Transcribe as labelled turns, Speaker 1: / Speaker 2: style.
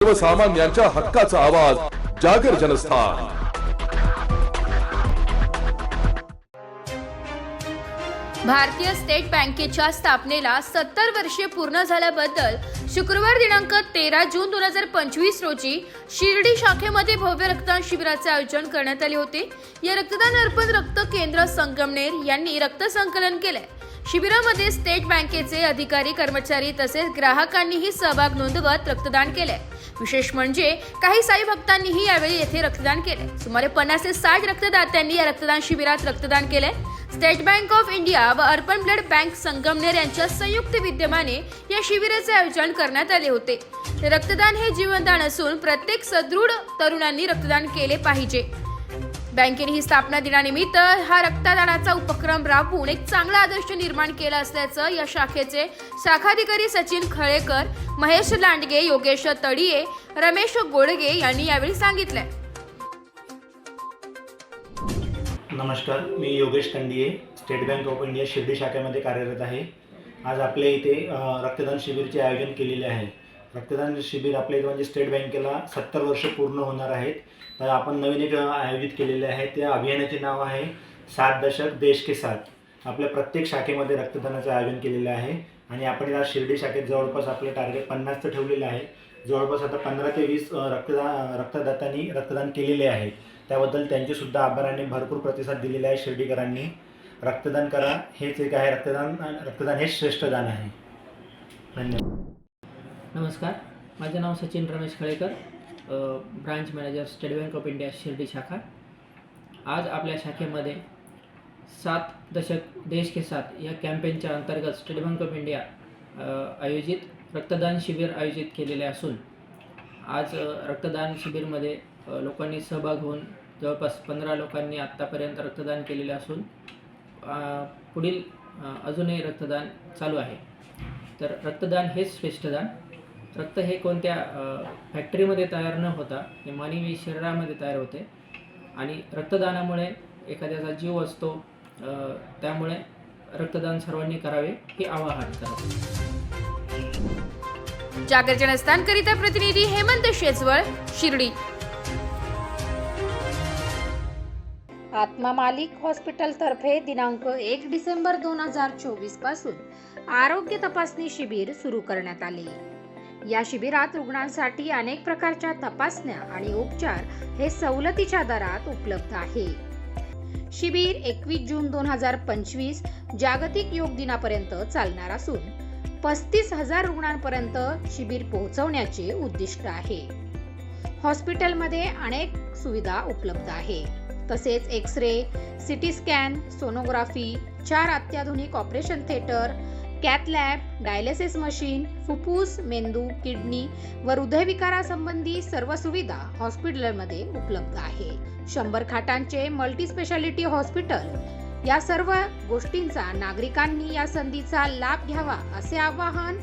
Speaker 1: सर्वसामान्यांच्या हक्काचा आवाज जागर जनस्थान।
Speaker 2: भारतीय स्टेट बँकेच्या स्थापनेला 70 वर्षे पूर्ण झाल्याबद्दल शुक्रवार दिनांक 13 जून 2025 रोजी शिर्डी शाखेमध्ये भव्य रक्तदान शिबिराचे आयोजन करण्यात आले होते। या रक्तदान अर्पण रक्त केंद्र संगमनेर यांनी रक्त संकलन केले। शिबिरामध्ये स्टेट बँकेचे अधिकारी कर्मचारी तसेच ग्राहकांनीही सहभाग नोंदवत रक्तदान केले। विशेष म्हणजे काही साई भक्तांनीही यावेळी येथे रक्तदान केले। सुमारे 50 ते 60 रक्तदात्यांनी या रक्तदान शिबिरात रक्तदान केले। स्टेट बँक ऑफ इंडिया व अर्बन ब्लड बँक संगमनेर यांच्या संयुक्त विद्यमाने या शिबिराचे आयोजन करण्यात आले होते। रक्तदान हे जीवनदान असून प्रत्येक सदृढ तरुणांनी रक्तदान केले पाहिजे। बँकेने ही स्थापना दिनानिमित्त हा रक्तदानाचा उपक्रम राबवून एक चांगला आदर्श निर्माण केला असल्याचं या शाखेचे शाखाधिकारी सचिन खळेकर, महेश लांडगे, योगेश तडिये, रमेश गोडगे यांनी यावेळी सांगितले।
Speaker 3: नमस्कार, मी Yogesh Tadiye, State Bank of India Shirdi शाखेमध्ये कार्यरत आहे। आज आपल्या इथे रक्तदान शिबिरचे आयोजन केलेले आहे। रक्तदान शिबिर आपल्या इथे म्हणजे स्टेट बँकेला 70 वर्ष पूर्ण होणार आहेत, तर आपण नवीन एक आयोजित केलेले आहे। त्या अभियानाचे नाव आहे 7 दशक देश के साथ। आपल्या प्रत्येक शाखेमध्ये रक्तदानाचं आयोजन केलेलं आहे आणि आपण या शिर्डी शाखेत जवळपास आपले टार्गेट 50 ठेवलेले आहे। जवळपास आता 15 ते 20 रक्तदात्यांनी रक्तदान केलेले आहे। त्याबद्दल त्यांचे सुद्धा आभार आणि भरपूर प्रतिसाद दिलेला आहे शिर्डीकरांनी। रक्तदान करा, हेच एक आहे रक्तदान हे श्रेष्ठ दान आहे। धन्यवाद।
Speaker 4: नमस्कार, माझे नाव Sachin Ramesh Khalekar, branch manager State Bank of India Shirdi शाखा। आज आपल्या शाखेमध्ये 7 दशक देश के साथ या कॅम्पेनच्या अंतर्गत स्टेट बँक ऑफ इंडिया आयोजित रक्तदान शिबिर आयोजित केलेले असून आज रक्तदान शिबिरमध्ये लोकांनी सहभाग होऊन जवळपास 15 लोकांनी आत्तापर्यंत रक्तदान केलेले असून पुढील अजूनही रक्तदान चालू आहे। तर रक्तदान हेच श्रेष्ठ दान। रक्त हे कोणत्या फॅक्टरीमध्ये तयार न होता हे मानवी शरीरामध्ये तयार होते आणि रक्तदानामुळे एखाद्याचा जीव असतो। त्यामुळे रक्तदान सर्वांनी करावे हे आवाहन करतो।
Speaker 2: जागर जनस्थानकरिता प्रतिनिधी हेमंत शेजवळ, शिर्डी।
Speaker 5: आत्मा मालिक हॉस्पिटल तर्फे दिनांक 1 डिसेंबर 2024 पासून आरोग्य तपासणी शिबिर सुरू करण्यात आले। या शिबिरात रुग्णांसाठी अनेक प्रकारच्या तपासण्या आणि उपचार हे सवलतीच्या दरात उपलब्ध आहे। शिबिर 21 जून 2025 जागतिक योग दिनापर्यंत चालणार असून 35,000 रुग्णांपर्यंत शिबिर पोहोचवण्याचे उद्दिष्ट आहे। हॉस्पिटलमध्ये अनेक सुविधा उपलब्ध आहे, तसेच एक्स-रे, सिटी स्कॅन, सोनोग्राफी, 4 अत्याधुनिक operation theatre, cath lab, dialysis machine, फुफ्फुस, मेंदू, किडनी व हृदयविकारासंबंधी सर्व सुविधा हॉस्पिटलमध्ये उपलब्ध आहे। 100 खाटांचे मल्टी स्पेशालिटी हॉस्पिटल। या सर्व गोष्टींचा नागरिकांनी या संधीचा लाभ घ्यावा असे आवाहन